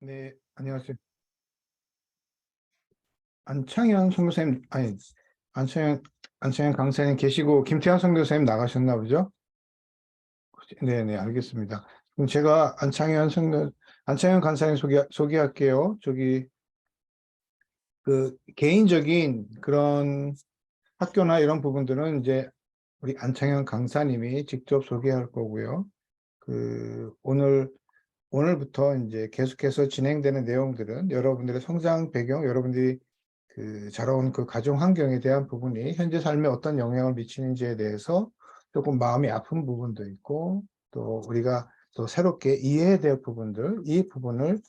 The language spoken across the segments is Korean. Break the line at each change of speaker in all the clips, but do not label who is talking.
네, 안녕하세요. 안창현 선교사님, 아니, 안창현, 안창현 강사님 계시고, 김태환 선교사님 나가셨나 보죠? 네, 네, 알겠습니다. 그럼 제가 안창현 강사님 소개할게요. 개인적인 그런 학교나 이런 부분들은 이제 우리 안창현 강사님이 직접 소개할 거고요. 오늘부터 이제 계속해서 진행되는 내용들은 여러분들의 성장 배경, 여러분들이 자라온 그 가정 환경에 대한 부분이 현재 삶에 어떤 영향을 미치는지에 대해서 조금 마음이 아픈 부분도 있고, 또 우리가 또 새롭게 이해해야 될 부분들, 이 부분을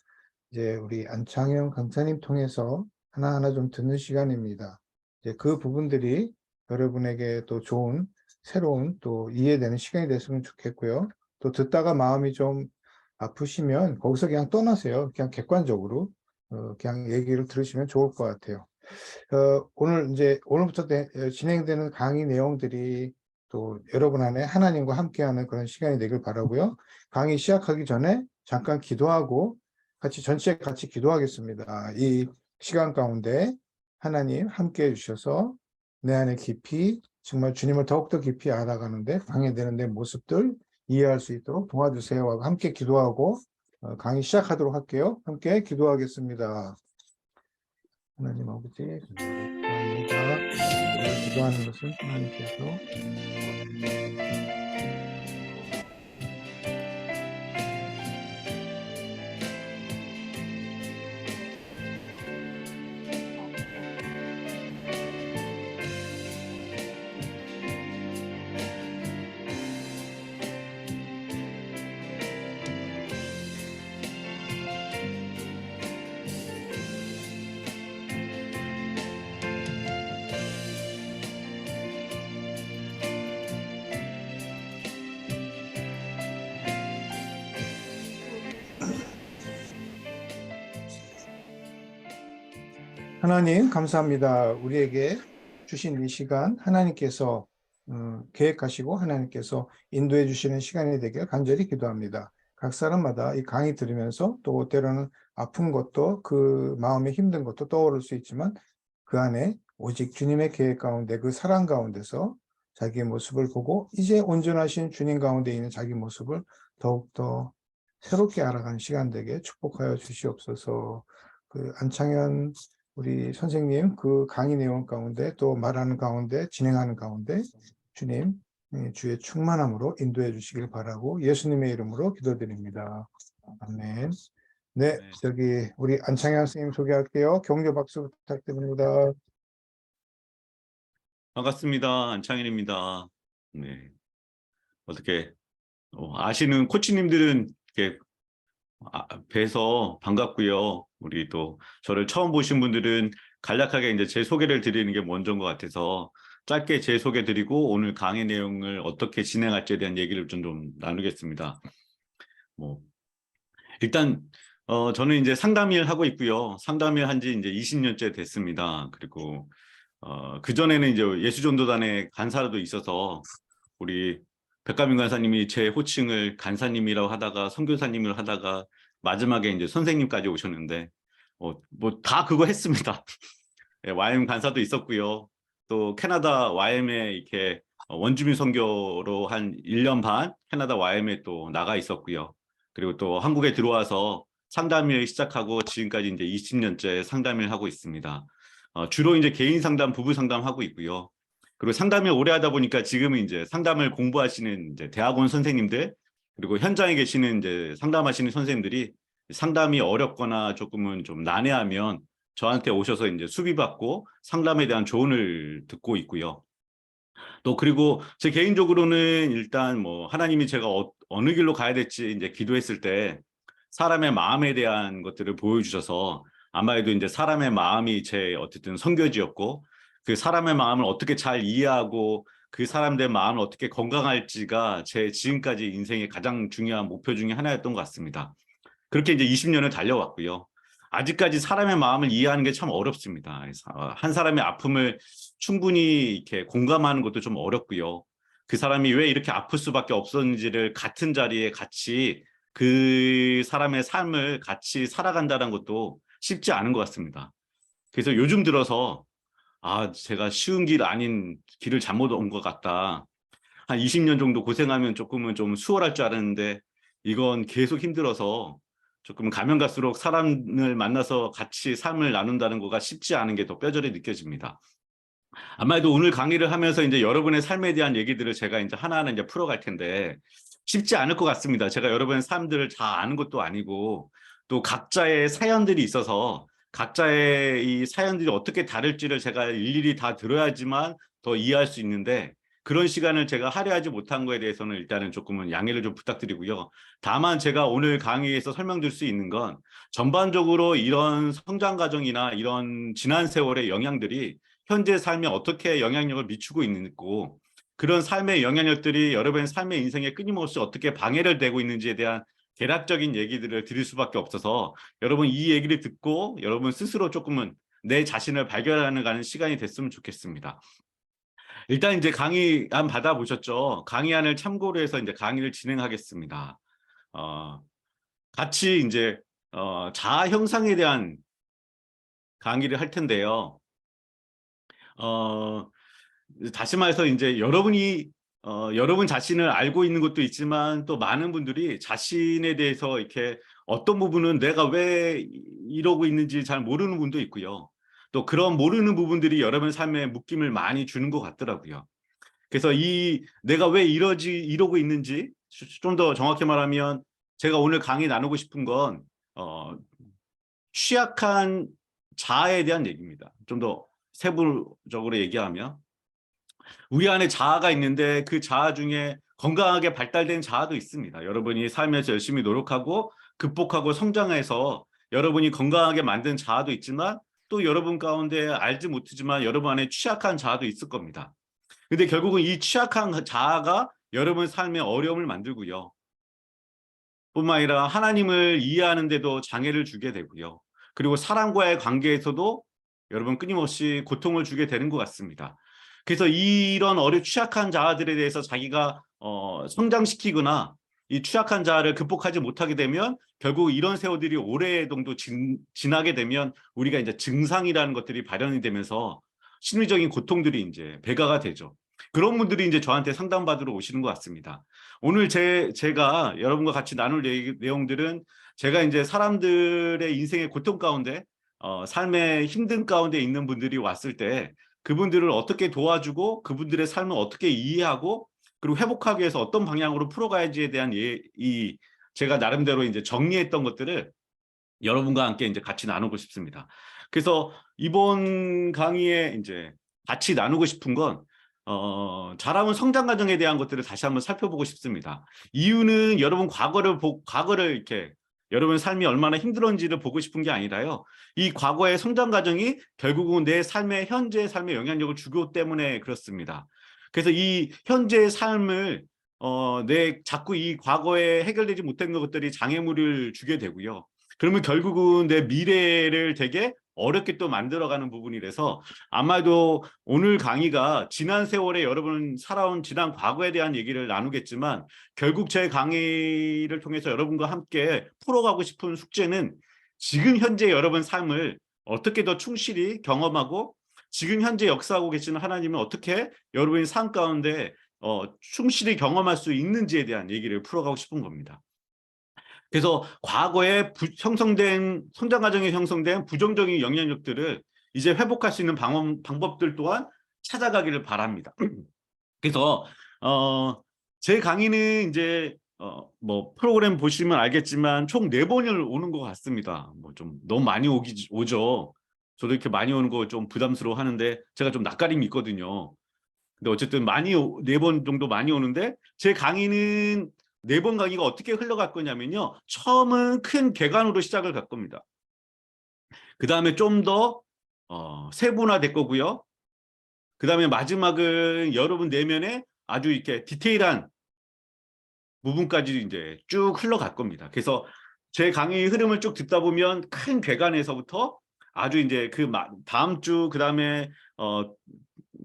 이제 우리 안창영 강사님 통해서 하나하나 좀 듣는 시간입니다. 이제 그 부분들이 여러분에게 또 좋은, 새로운 또 이해되는 시간이 됐으면 좋겠고요. 또 듣다가 마음이 좀 아프시면 거기서 그냥 떠나세요. 그냥 객관적으로 그냥 얘기를 들으시면 좋을 것 같아요. 오늘부터 진행되는 강의 내용들이 또 여러분 안에 하나님과 함께하는 그런 시간이 되길 바라고요. 강의 시작하기 전에 잠깐 기도하고 전체 같이 기도하겠습니다. 이 시간 가운데 하나님 함께 해주셔서 내 안에 깊이 정말 주님을 더욱더 깊이 알아가는데 방해되는 내 모습들 이해할 수 있도록 도와주세요. 함께 기도하고 강의 시작하도록 할게요. 함께 기도하겠습니다. 하나님 아버지, 감사합니다. 우리가 기도하는 것은 하나님께서 하나님 감사합니다. 우리에게 주신 이 시간 하나님께서 계획하시고 하나님께서 인도해 주시는 시간이 되길 간절히 기도합니다. 각 사람마다 이 강의 들으면서 또 때로는 아픈 것도 그 마음에 힘든 것도 떠오를 수 있지만 그 안에 오직 주님의 계획 가운데 그 사랑 가운데서 자기의 모습을 보고 이제 온전하신 주님 가운데 있는 자기 모습을 더욱더 새롭게 알아가는 시간 되게 축복하여 주시옵소서. 안창현 우리 선생님 그 강의 내용 가운데 또 말하는 가운데 진행하는 가운데 주님 주의 충만함으로 인도해 주시길 바라고 예수님의 이름으로 기도드립니다. 아멘. 네,
네.
우리 안창현 선생님 소개할게요. 격려 박수 부탁드립니다.
반갑습니다. 안창현입니다. 네. 어떻게 아시는 코치님들은 이렇게 뵈서 반갑고요. 우리 또 저를 처음 보신 분들은 간략하게 이제 제 소개를 드리는 게 먼저인 것 같아서 짧게 제 소개 드리고 오늘 강의 내용을 어떻게 진행할지에 대한 얘기를 좀 나누겠습니다. 뭐 일단 저는 이제 상담일 하고 있고요. 상담일 한지 이제 20년째 됐습니다. 그리고 그전에는 이제 예수전도단의 간사도 있어서 우리 백가민 간사님이 제 호칭을 간사님이라고 하다가 선교사님을 하다가 마지막에 이제 선생님까지 오셨는데 뭐 다 그거 했습니다. 예, YM 간사도 있었고요. 또 캐나다 YM에 이렇게 원주민 선교로 한 1년 반 캐나다 YM에 또 나가 있었고요. 그리고 또 한국에 들어와서 상담일 시작하고 지금까지 이제 20년째 상담일 하고 있습니다. 주로 이제 개인 상담, 부부 상담 하고 있고요. 그리고 상담을 오래 하다 보니까 지금은 이제 상담을 공부하시는 이제 대학원 선생님들, 그리고 현장에 계시는 이제 상담하시는 선생님들이 상담이 어렵거나 조금은 좀 난해하면 저한테 오셔서 이제 수비받고 상담에 대한 조언을 듣고 있고요. 또 그리고 제 개인적으로는 일단 뭐 하나님이 제가 어느 길로 가야 될지 이제 기도했을 때 사람의 마음에 대한 것들을 보여주셔서 아마도 이제 사람의 마음이 제 어쨌든 선교지였고 그 사람의 마음을 어떻게 잘 이해하고 그 사람들의 마음을 어떻게 건강할지가 제 지금까지 인생의 가장 중요한 목표 중에 하나였던 것 같습니다. 그렇게 이제 20년을 달려왔고요. 아직까지 사람의 마음을 이해하는 게 참 어렵습니다. 한 사람의 아픔을 충분히 이렇게 공감하는 것도 좀 어렵고요. 그 사람이 왜 이렇게 아플 수밖에 없었는지를 같은 자리에 같이 그 사람의 삶을 같이 살아간다는 것도 쉽지 않은 것 같습니다. 그래서 요즘 들어서 제가 쉬운 길 아닌 길을 잘못 온 것 같다. 한 20년 정도 고생하면 조금은 좀 수월할 줄 알았는데 이건 계속 힘들어서 조금 가면 갈수록 사람을 만나서 같이 삶을 나눈다는 거가 쉽지 않은 게 더 뼈저리 느껴집니다. 아마도 오늘 강의를 하면서 이제 여러분의 삶에 대한 얘기들을 제가 이제 하나하나 이제 풀어갈 텐데 쉽지 않을 것 같습니다. 제가 여러분의 삶들을 다 아는 것도 아니고 또 각자의 사연들이 있어서 각자의 이 사연들이 어떻게 다를지를 제가 일일이 다 들어야지만 더 이해할 수 있는데 그런 시간을 제가 할애하지 못한 거에 대해서는 일단은 조금은 양해를 좀 부탁드리고요. 다만 제가 오늘 강의에서 설명드릴 수 있는 건 전반적으로 이런 성장 과정이나 이런 지난 세월의 영향들이 현재 삶에 어떻게 영향력을 미치고 있고 그런 삶의 영향력들이 여러분의 삶의 인생에 끊임없이 어떻게 방해를 되고 있는지에 대한 대략적인 얘기들을 드릴 수밖에 없어서 여러분 이 얘기를 듣고 여러분 스스로 조금은 내 자신을 발견하는 가는 시간이 됐으면 좋겠습니다. 일단 이제 강의안 받아보셨죠? 강의안을 참고로 해서 이제 강의를 진행하겠습니다. 어, 같이 이제 자아 형상에 대한 강의를 할 텐데요. 어, 다시 말해서 이제 여러분이 여러분 자신을 알고 있는 것도 있지만 또 많은 분들이 자신에 대해서 이렇게 어떤 부분은 내가 왜 이러고 있는지 잘 모르는 분도 있고요. 또 그런 모르는 부분들이 여러분 삶에 묶임을 많이 주는 것 같더라고요. 그래서 이 내가 왜 이러고 있는지 좀 더 정확히 말하면 제가 오늘 강의 나누고 싶은 건 취약한 자아에 대한 얘기입니다. 좀 더 세부적으로 얘기하면 우리 안에 자아가 있는데 그 자아 중에 건강하게 발달된 자아도 있습니다. 여러분이 삶에서 열심히 노력하고 극복하고 성장해서 여러분이 건강하게 만든 자아도 있지만 또 여러분 가운데 알지 못하지만 여러분 안에 취약한 자아도 있을 겁니다. 근데 결국은 이 취약한 자아가 여러분 삶에 어려움을 만들고요. 뿐만 아니라 하나님을 이해하는 데도 장애를 주게 되고요. 그리고 사람과의 관계에서도 여러분 끊임없이 고통을 주게 되는 것 같습니다. 그래서 이런 취약한 자아들에 대해서 자기가 성장시키거나 이 취약한 자아를 극복하지 못하게 되면 결국 이런 세월들이 오래 정도 지나게 되면 우리가 이제 증상이라는 것들이 발현이 되면서 심리적인 고통들이 이제 배가가 되죠. 그런 분들이 이제 저한테 상담받으러 오시는 것 같습니다. 오늘 제가 여러분과 같이 나눌 내용들은 제가 이제 사람들의 인생의 고통 가운데, 삶의 힘든 가운데 있는 분들이 왔을 때 그분들을 어떻게 도와주고 그분들의 삶을 어떻게 이해하고 그리고 회복하기 위해서 어떤 방향으로 풀어가야지에 대한 제가 나름대로 이제 정리했던 것들을 여러분과 함께 이제 같이 나누고 싶습니다. 그래서 이번 강의에 이제 같이 나누고 싶은 건 자라온 성장 과정에 대한 것들을 다시 한번 살펴보고 싶습니다. 이유는 여러분 과거를 이렇게 여러분 삶이 얼마나 힘들었는지를 보고 싶은 게 아니라요. 이 과거의 성장 과정이 결국은 내 현재의 삶에 영향력을 주기 때문에 그렇습니다. 그래서 이 현재의 삶을 자꾸 이 과거에 해결되지 못한 것들이 장애물을 주게 되고요. 그러면 결국은 내 미래를 되게 어렵게 또 만들어가는 부분이라서 아마도 오늘 강의가 지난 세월에 여러분 살아온 지난 과거에 대한 얘기를 나누겠지만 결국 제 강의를 통해서 여러분과 함께 풀어가고 싶은 숙제는 지금 현재 여러분 삶을 어떻게 더 충실히 경험하고 지금 현재 역사하고 계시는 하나님은 어떻게 여러분의 삶 가운데 충실히 경험할 수 있는지에 대한 얘기를 풀어가고 싶은 겁니다. 그래서 과거에 형성된 성장 과정에 형성된 부정적인 영향력들을 이제 회복할 수 있는 방법들 또한 찾아가기를 바랍니다. 그래서 제 강의는 이제 뭐 프로그램 보시면 알겠지만 총 4번을 오는 것 같습니다. 뭐 좀 너무 많이 오죠. 저도 이렇게 많이 오는 거 좀 부담스러워 하는데 제가 좀 낯가림이 있거든요. 근데 어쨌든 4번 정도 많이 오는데 제 강의는 4번 강의가 어떻게 흘러갈 거냐면요. 처음은 큰 개관으로 시작을 갈 겁니다. 그 다음에 좀 더 세분화될 거고요. 그 다음에 마지막은 여러분 내면에 아주 이렇게 디테일한 부분까지 이제 쭉 흘러갈 겁니다. 그래서 제 강의 흐름을 쭉 듣다 보면 큰 괴간에서부터 아주 이제 다음 주 그다음에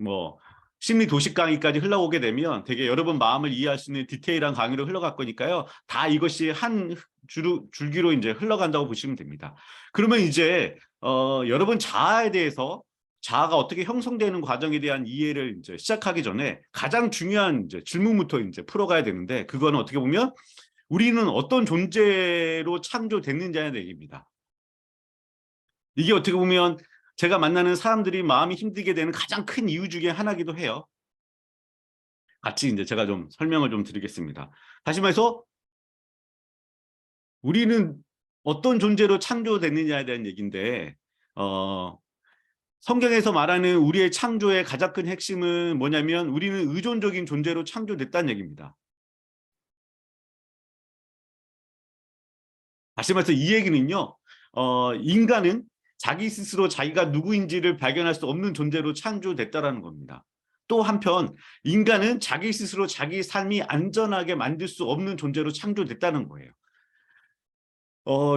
뭐 심리 도식 강의까지 흘러오게 되면 되게 여러분 마음을 이해할 수 있는 디테일한 강의로 흘러갈 거니까요. 다 이것이 한 줄기로 이제 흘러간다고 보시면 됩니다. 그러면 이제 여러분 자아에 대해서 자아가 어떻게 형성되는 과정에 대한 이해를 이제 시작하기 전에 가장 중요한 이제 질문부터 이제 풀어가야 되는데, 그거는 어떻게 보면 우리는 어떤 존재로 창조됐는지에 얘기입니다. 이게 어떻게 보면 제가 만나는 사람들이 마음이 힘들게 되는 가장 큰 이유 중에 하나기도 해요. 같이 이제 제가 좀 설명을 좀 드리겠습니다. 다시 말해서 우리는 어떤 존재로 창조됐느냐에 대한 얘기인데, 성경에서 말하는 우리의 창조의 가장 큰 핵심은 뭐냐면 우리는 의존적인 존재로 창조됐다는 얘기입니다. 다시 말해서 이 얘기는요, 인간은 자기 스스로 자기가 누구인지를 발견할 수 없는 존재로 창조됐다라는 겁니다. 또 한편 인간은 자기 스스로 자기 삶이 안전하게 만들 수 없는 존재로 창조됐다는 거예요.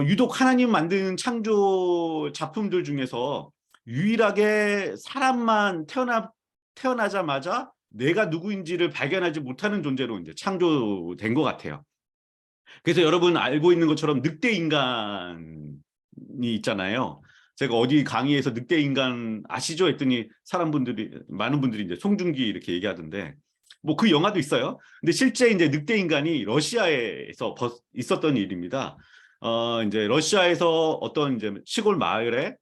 유독 하나님 만든 창조 작품들 중에서 유일하게 사람만 태어나자마자 내가 누구인지를 발견하지 못하는 존재로 이제 창조된 것 같아요. 그래서 여러분 알고 있는 것처럼 늑대 인간이 있잖아요. 제가 어디 강의에서 늑대 인간 아시죠? 했더니 많은 분들이 이제 송중기 이렇게 얘기하던데, 뭐 그 영화도 있어요. 근데 실제 이제 늑대 인간이 러시아에서 있었던 일입니다. 이제 러시아에서 어떤 이제 시골 마을에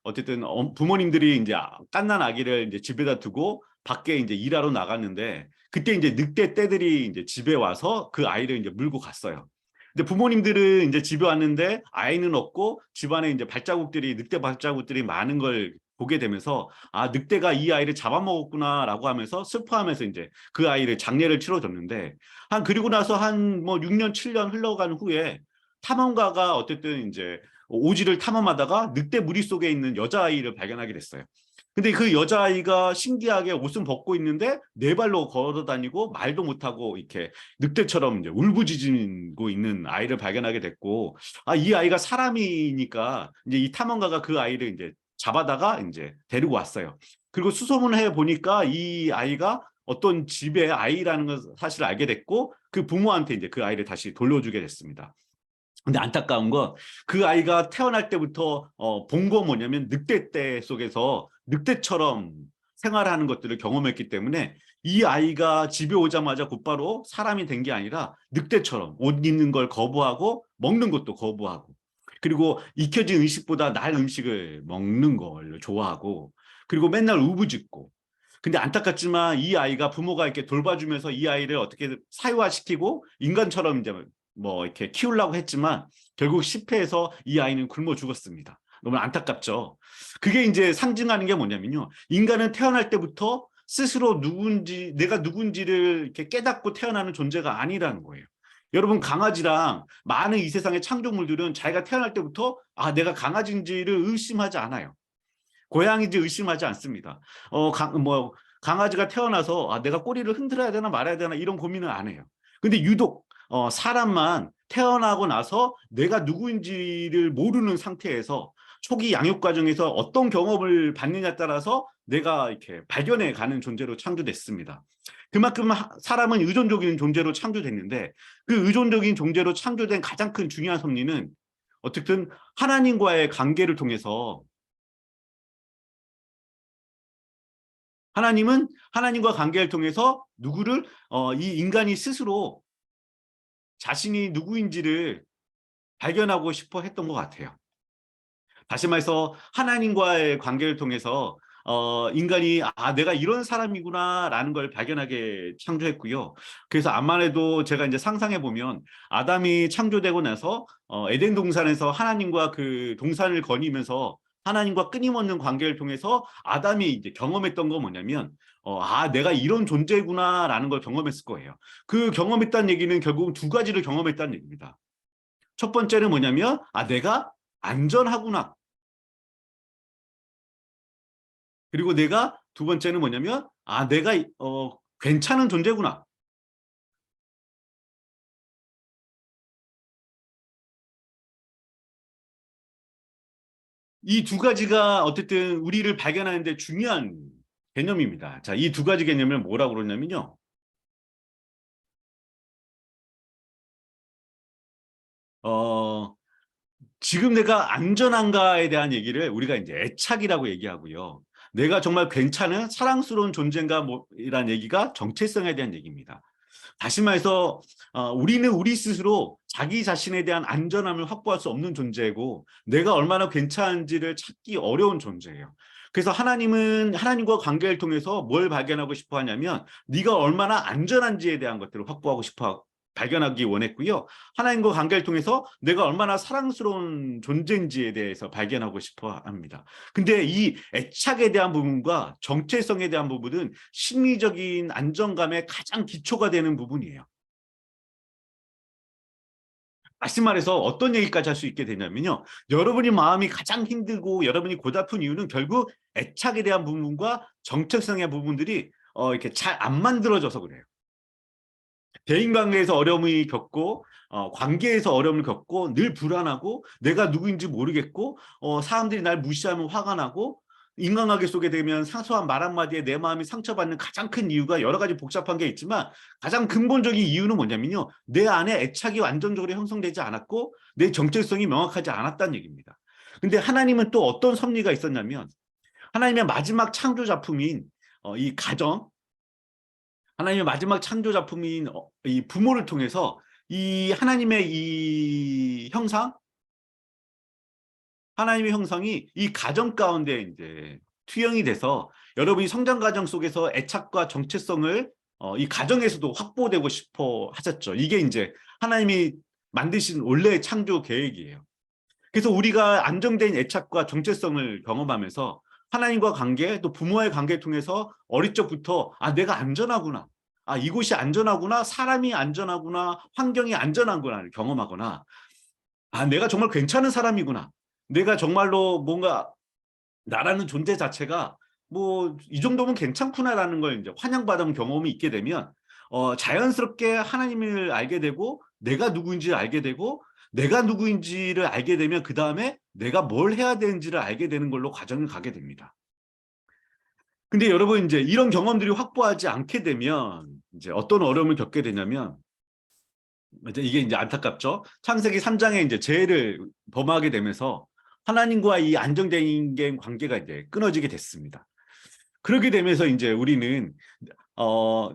어쨌든 부모님들이 이제 갓난 아기를 이제 집에다 두고 밖에 이제 일하러 나갔는데, 그때 이제 늑대 떼들이 이제 집에 와서 그 아이를 이제 물고 갔어요. 근데 부모님들은 이제 집에 왔는데 아이는 없고 집안에 이제 늑대 발자국들이 많은 걸 보게 되면서, 아, 늑대가 이 아이를 잡아먹었구나라고 하면서 슬퍼하면서 이제 그 아이를 장례를 치러줬는데, 그리고 나서 한 뭐 6년, 7년 흘러간 후에 탐험가가 어쨌든 이제 오지를 탐험하다가 늑대 무리 속에 있는 여자아이를 발견하게 됐어요. 근데 그 여자아이가 신기하게 옷은 벗고 있는데 네 발로 걸어 다니고 말도 못하고 이렇게 늑대처럼 이제 울부짖고 있는 아이를 발견하게 됐고, 아, 이 아이가 사람이니까 이제 이 탐험가가 그 아이를 이제 잡아다가 이제 데리고 왔어요. 그리고 수소문을 해 보니까 이 아이가 어떤 집의 아이라는 걸 사실 알게 됐고, 그 부모한테 이제 그 아이를 다시 돌려주게 됐습니다. 근데 안타까운 건 그 아이가 태어날 때부터 본 거 뭐냐면 늑대 떼 속에서 늑대처럼 생활하는 것들을 경험했기 때문에 이 아이가 집에 오자마자 곧바로 사람이 된 게 아니라 늑대처럼 옷 입는 걸 거부하고 먹는 것도 거부하고, 그리고 익혀진 음식보다 날 음식을 먹는 걸 좋아하고, 그리고 맨날 우부짖고. 근데 안타깝지만 이 아이가 부모가 이렇게 돌봐주면서 이 아이를 어떻게 사유화시키고 인간처럼 이제 뭐 이렇게 키우려고 했지만 결국 실패해서 이 아이는 굶어 죽었습니다. 너무 안타깝죠. 그게 이제 상징하는 게 뭐냐면요, 인간은 태어날 때부터 스스로 내가 누군지를 이렇게 깨닫고 태어나는 존재가 아니라는 거예요. 여러분, 강아지랑 많은 이 세상의 창조물들은 자기가 태어날 때부터 아, 내가 강아지인지를 의심하지 않아요. 고양이인지 의심하지 않습니다. 강아지가 태어나서 아, 내가 꼬리를 흔들어야 되나 말아야 되나 이런 고민을 안 해요. 근데 유독 사람만 태어나고 나서 내가 누구인지를 모르는 상태에서 초기 양육 과정에서 어떤 경험을 받느냐에 따라서 내가 이렇게 발견해 가는 존재로 창조됐습니다. 그만큼 사람은 의존적인 존재로 창조됐는데, 그 의존적인 존재로 창조된 가장 큰 중요한 섭리는 어쨌든 하나님과의 관계를 통해서, 하나님은 하나님과 관계를 통해서 이 인간이 스스로 자신이 누구인지를 발견하고 싶어 했던 것 같아요. 다시 말해서 하나님과의 관계를 통해서 인간이 아, 내가 이런 사람이구나라는 걸 발견하게 창조했고요. 그래서 암만 해도 제가 이제 상상해 보면 아담이 창조되고 나서 에덴 동산에서 하나님과 그 동산을 거니면서 하나님과 끊임없는 관계를 통해서 아담이 이제 경험했던 건 뭐냐면, 아, 내가 이런 존재구나라는 걸 경험했을 거예요. 그 경험했다는 얘기는 결국 두 가지를 경험했다는 얘기입니다. 첫 번째는 뭐냐면, 아, 내가 안전하구나. 그리고 내가 두 번째는 뭐냐면, 아, 내가 괜찮은 존재구나. 이 두 가지가 어쨌든 우리를 발견하는 데 중요한 개념입니다. 자, 이 두 가지 개념을 뭐라고 그러냐면요. 어, 지금 내가 안전한가에 대한 얘기를 우리가 이제 애착이라고 얘기하고요. 내가 정말 괜찮은 사랑스러운 존재인가 이란 얘기가 정체성에 대한 얘기입니다. 다시 말해서 우리는 우리 스스로 자기 자신에 대한 안전함을 확보할 수 없는 존재이고 내가 얼마나 괜찮은지를 찾기 어려운 존재예요. 그래서 하나님은 하나님과 관계를 통해서 뭘 발견하고 싶어 하냐면 네가 얼마나 안전한지에 대한 것들을 확보하고 싶어 발견하기 원했고요. 하나님과 관계를 통해서 내가 얼마나 사랑스러운 존재인지에 대해서 발견하고 싶어 합니다. 근데 이 애착에 대한 부분과 정체성에 대한 부분은 심리적인 안정감의 가장 기초가 되는 부분이에요. 다시 말해서 어떤 얘기까지 할 수 있게 되냐면요. 여러분이 마음이 가장 힘들고 여러분이 고달픈 이유는 결국 애착에 대한 부분과 정체성의 부분들이 이렇게 잘 안 만들어져서 그래요. 대인관계에서 어려움을 겪고 관계에서 어려움을 겪고 늘 불안하고 내가 누구인지 모르겠고 사람들이 날 무시하면 화가 나고 인간관계 속에 되면 사소한 말 한마디에 내 마음이 상처받는 가장 큰 이유가 여러 가지 복잡한 게 있지만 가장 근본적인 이유는 뭐냐면요. 내 안에 애착이 완전적으로 형성되지 않았고 내 정체성이 명확하지 않았다는 얘기입니다. 근데 하나님은 또 어떤 섭리가 있었냐면 하나님의 마지막 창조 작품인 이 가정 하나님의 마지막 창조 작품인 이 부모를 통해서 이 하나님의 이 형상, 하나님의 형상이 이 가정 가운데 이제 투영이 돼서 여러분이 성장 과정 속에서 애착과 정체성을 이 가정에서도 확보되고 싶어 하셨죠. 이게 이제 하나님이 만드신 원래의 창조 계획이에요. 그래서 우리가 안정된 애착과 정체성을 경험하면서 하나님과 관계 또 부모의 관계를 통해서 어릴 적부터 내가 안전하구나. 이곳이 안전하구나. 사람이 안전하구나. 환경이 안전한구나를 경험하거나 내가 정말 괜찮은 사람이구나. 내가 정말로 뭔가 나라는 존재 자체가 뭐 이 정도면 괜찮구나라는 걸 이제 환영받은 경험이 있게 되면 자연스럽게 하나님을 알게 되고 내가 누구인지를 알게 되고 내가 누구인지를 알게 되면 그 다음에 내가 뭘 해야 되는지를 알게 되는 걸로 과정을 가게 됩니다. 근데 여러분 이제 이런 경험들이 확보하지 않게 되면 이제 어떤 어려움을 겪게 되냐면 이게 이제 안타깝죠. 창세기 3장에 이제 죄를 범하게 되면서 하나님과 이 안정된 관계가 이제 끊어지게 됐습니다. 그렇게 되면서 이제 우리는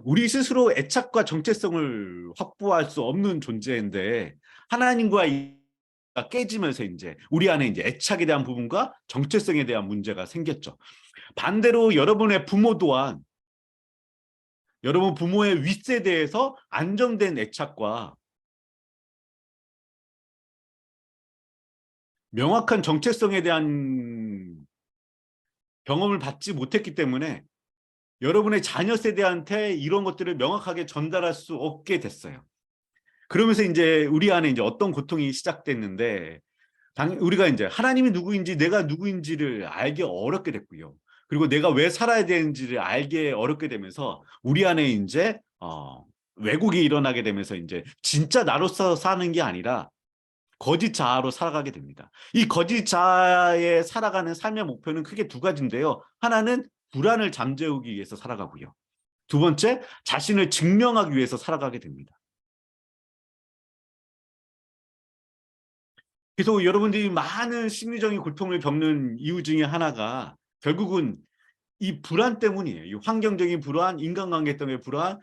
우리 스스로 애착과 정체성을 확보할 수 없는 존재인데 하나님과 깨지면서 이제 우리 안에 이제 애착에 대한 부분과 정체성에 대한 문제가 생겼죠. 반대로 여러분의 부모 또한 여러분 부모의 윗세대에서 안정된 애착과 명확한 정체성에 대한 경험을 받지 못했기 때문에 여러분의 자녀 세대한테 이런 것들을 명확하게 전달할 수 없게 됐어요. 그러면서 이제 우리 안에 이제 어떤 고통이 시작됐는데 우리가 이제 하나님이 누구인지 내가 누구인지를 알기 어렵게 됐고요. 그리고 내가 왜 살아야 되는지를 알게 어렵게 되면서 우리 안에 이제 왜곡이 일어나게 되면서 이제 진짜 나로서 사는 게 아니라 거짓 자아로 살아가게 됩니다. 이 거짓 자아에 살아가는 삶의 목표는 크게 두 가지인데요. 하나는 불안을 잠재우기 위해서 살아가고요. 두 번째, 자신을 증명하기 위해서 살아가게 됩니다. 그래서 여러분들이 많은 심리적인 고통을 겪는 이유 중에 하나가 결국은 이 불안 때문이에요. 이 환경적인 불안, 인간관계 때문에 불안,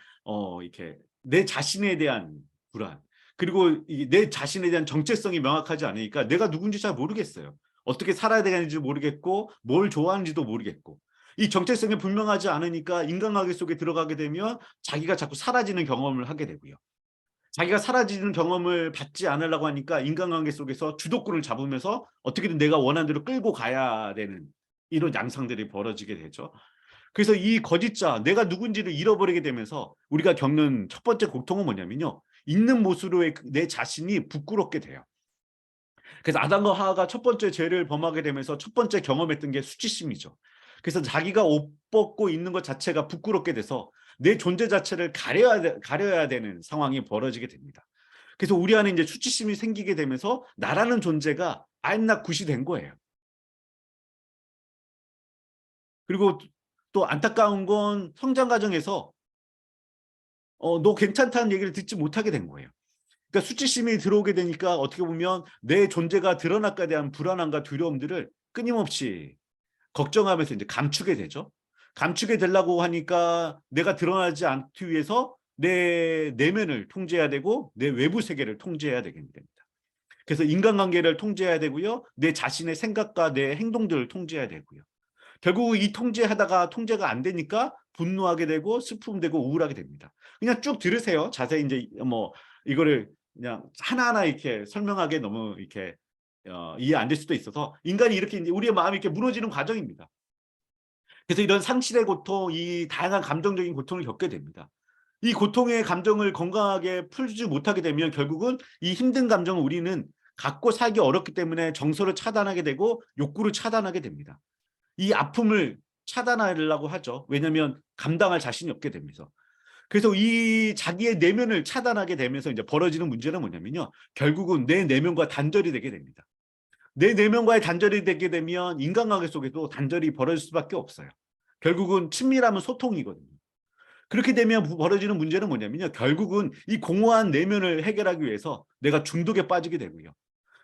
이렇게 내 자신에 대한 불안. 그리고 내 자신에 대한 정체성이 명확하지 않으니까 내가 누군지 잘 모르겠어요. 어떻게 살아야 되는지 모르겠고, 뭘 좋아하는지도 모르겠고. 이 정체성이 분명하지 않으니까 인간관계 속에 들어가게 되면 자기가 자꾸 사라지는 경험을 하게 되고요. 자기가 사라지는 경험을 받지 않으려고 하니까 인간관계 속에서 주도권을 잡으면서 어떻게든 내가 원하는 대로 끌고 가야 되는 이런 양상들이 벌어지게 되죠. 그래서 이 거짓자, 내가 누군지를 잃어버리게 되면서 우리가 겪는 첫 번째 고통은 뭐냐면요. 있는 모습으로의 내 자신이 부끄럽게 돼요. 그래서 아담과 하와가 첫 번째 죄를 범하게 되면서 첫 번째 경험했던 게 수치심이죠. 그래서 자기가 옷 벗고 있는 것 자체가 부끄럽게 돼서 내 존재 자체를 가려야 되는 상황이 벌어지게 됩니다. 그래서 우리 안에 이제 수치심이 생기게 되면서 나라는 존재가 I'm not good이 된 거예요. 그리고 또 안타까운 건 성장 과정에서 너 괜찮다는 얘기를 듣지 못하게 된 거예요. 그러니까 수치심이 들어오게 되니까 어떻게 보면 내 존재가 드러날까에 대한 불안함과 두려움들을 끊임없이 걱정하면서 이제 감추게 되죠. 감추게 되려고 하니까 내가 드러나지 않기 위해서 내 내면을 통제해야 되고 내 외부 세계를 통제해야 되게 됩니다. 그래서 인간관계를 통제해야 되고요. 내 자신의 생각과 내 행동들을 통제해야 되고요. 결국 이 통제하다가 통제가 안 되니까 분노하게 되고 슬픔되고 우울하게 됩니다. 그냥 쭉 들으세요. 자세히 이제 뭐 이거를 그냥 하나하나 이렇게 설명하게 너무 이렇게 이해 안 될 수도 있어서 인간이 이렇게 이제 우리의 마음이 이렇게 무너지는 과정입니다. 그래서 이런 상실의 고통, 이 다양한 감정적인 고통을 겪게 됩니다. 이 고통의 감정을 건강하게 풀지 못하게 되면 결국은 이 힘든 감정을 우리는 갖고 살기 어렵기 때문에 정서를 차단하게 되고 욕구를 차단하게 됩니다. 이 아픔을 차단하려고 하죠. 왜냐하면 감당할 자신이 없게 되면서. 그래서 이 자기의 내면을 차단하게 되면서 이제 벌어지는 문제는 뭐냐면요. 결국은 내 내면과 단절이 되게 됩니다. 내 내면과의 단절이 되게 되면 인간관계 속에도 단절이 벌어질 수밖에 없어요. 결국은 친밀함은 소통이거든요. 그렇게 되면 벌어지는 문제는 뭐냐면요. 결국은 이 공허한 내면을 해결하기 위해서 내가 중독에 빠지게 되고요.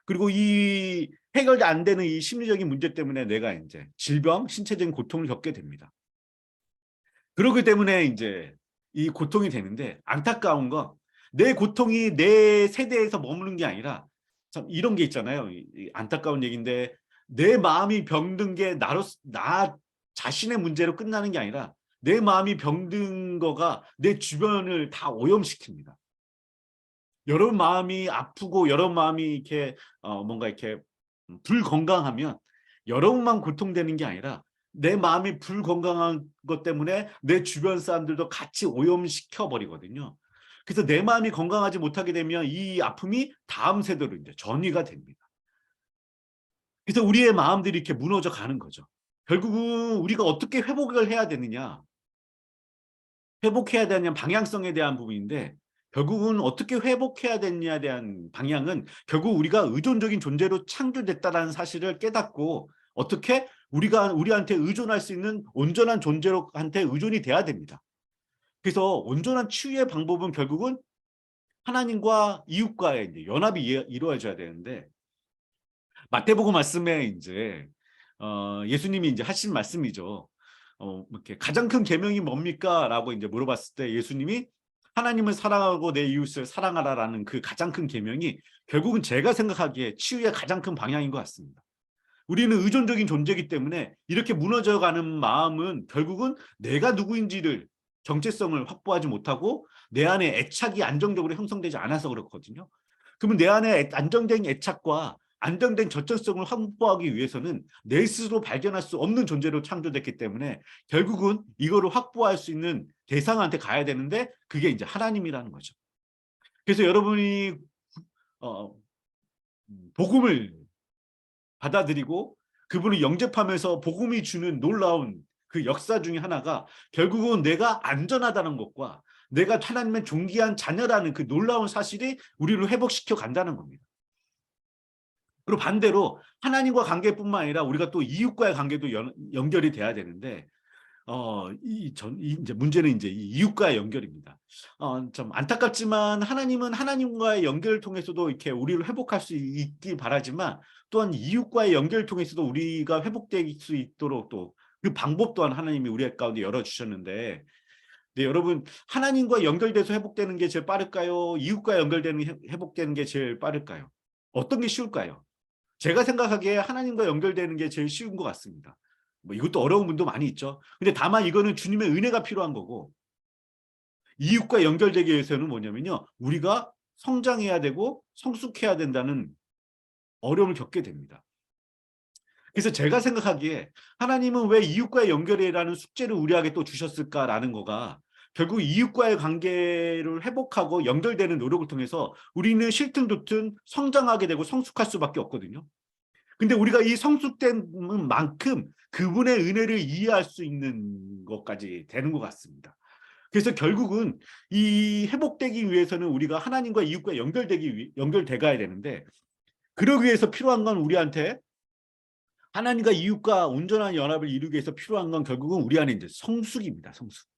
그리고 이 해결이 안 되는 이 심리적인 문제 때문에 내가 이제 질병, 신체적인 고통을 겪게 됩니다. 그렇기 때문에 이제 이 고통이 되는데 안타까운 건 내 고통이 내 세대에서 머무는 게 아니라 참 이런 게 있잖아요. 이 안타까운 얘기인데 내 마음이 병든 게 나 자신의 문제로 끝나는 게 아니라 내 마음이 병든 거가 내 주변을 다 오염시킵니다. 여러분 마음이 아프고 여러분 마음이 이렇게 뭔가 이렇게 불건강하면 여러분만 고통되는 게 아니라 내 마음이 불건강한 것 때문에 내 주변 사람들도 같이 오염시켜 버리거든요. 그래서 내 마음이 건강하지 못하게 되면 이 아픔이 다음 세대로 이제 전이가 됩니다. 그래서 우리의 마음들이 이렇게 무너져 가는 거죠. 결국은 우리가 어떻게 회복을 해야 되느냐, 회복해야 되는 방향성에 대한 부분인데 결국은 어떻게 회복해야 되느냐에 대한 방향은 결국 우리가 의존적인 존재로 창조됐다는 사실을 깨닫고 어떻게 우리가 우리한테 의존할 수 있는 온전한 존재로 한테 의존이 돼야 됩니다. 그래서 온전한 치유의 방법은 결국은 하나님과 이웃과의 이제 연합이 이루어져야 되는데 마태복음 말씀에 이제 예수님이 이제 하신 말씀이죠. 이렇게 가장 큰 계명이 뭡니까?라고 이제 물어봤을 때 예수님이 하나님을 사랑하고 내 이웃을 사랑하라라는 그 가장 큰 계명이 결국은 제가 생각하기에 치유의 가장 큰 방향인 것 같습니다. 우리는 의존적인 존재이기 때문에 이렇게 무너져가는 마음은 결국은 내가 누구인지를 정체성을 확보하지 못하고 내 안에 애착이 안정적으로 형성되지 않아서 그렇거든요. 그러면 내 안에 안정된 애착과 안정된 저점성을 확보하기 위해서는 내 스스로 발견할 수 없는 존재로 창조됐기 때문에 결국은 이거를 확보할 수 있는 대상한테 가야 되는데 그게 이제 하나님이라는 거죠. 그래서 여러분이 어, 복음을 받아들이고 그분을 영접하면서 복음이 주는 놀라운 그 역사 중에 하나가 결국은 내가 안전하다는 것과 내가 하나님의 존귀한 자녀라는 그 놀라운 사실이 우리를 회복시켜 간다는 겁니다. 그리고 반대로 하나님과 관계뿐만 아니라 우리가 또 이웃과의 관계도 연결이 돼야 되는데 이제 문제는 이제 이 이웃과의 연결입니다. 좀 안타깝지만 하나님은 하나님과의 연결을 통해서도 이렇게 우리를 회복할 수 있기 바라지만 또한 이웃과의 연결을 통해서도 우리가 회복될 수 있도록 또 그 방법 또한 하나님이 우리 가운데 열어주셨는데 네, 여러분 하나님과 연결돼서 회복되는 게 제일 빠를까요? 이웃과 연결되는 회복되는 게 제일 빠를까요? 어떤 게 쉬울까요? 제가 생각하기에 하나님과 연결되는 게 제일 쉬운 것 같습니다. 뭐 이것도 어려운 분도 많이 있죠. 근데 다만 이거는 주님의 은혜가 필요한 거고 이웃과 연결되기 위해서는 뭐냐면요. 우리가 성장해야 되고 성숙해야 된다는 어려움을 겪게 됩니다. 그래서 제가 생각하기에 하나님은 왜 이웃과의 연결이라는 숙제를 우리에게 또 주셨을까라는 거가 결국 이웃과의 관계를 회복하고 연결되는 노력을 통해서 우리는 실튼좋든 성장하게 되고 성숙할 수밖에 없거든요. 근데 우리가 이 성숙된 만큼 그분의 은혜를 이해할 수 있는 것까지 되는 것 같습니다. 그래서 결국은 이 회복되기 위해서는 우리가 하나님과 이웃과 연결돼 가야 되는데 그러기 위해서 필요한 건 우리한테 하나님과 이웃과 온전한 연합을 이루기 위해서 필요한 건 결국은 우리 안에 이제 성숙입니다. 성숙.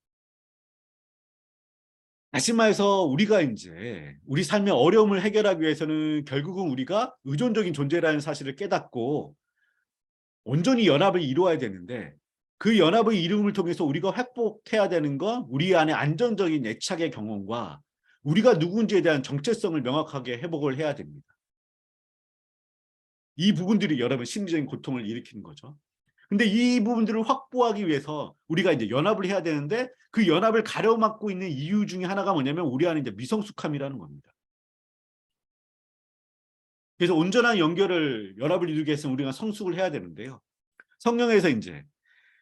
다시 말해서 우리가 이제 우리 삶의 어려움을 해결하기 위해서는 결국은 우리가 의존적인 존재라는 사실을 깨닫고 온전히 연합을 이루어야 되는데, 그 연합을 이룸을 통해서 우리가 회복해야 되는 건 우리 안에 안정적인 애착의 경험과 우리가 누군지에 대한 정체성을 명확하게 회복을 해야 됩니다. 이 부분들이 여러분 심리적인 고통을 일으키는 거죠. 근데 이 부분들을 확보하기 위해서 우리가 이제 연합을 해야 되는데, 그 연합을 가려막고 있는 이유 중에 하나가 뭐냐면 우리 안에 이제 미성숙함이라는 겁니다. 그래서 온전한 연합을 이루기 위해서는 우리가 성숙을 해야 되는데요. 성경에서 이제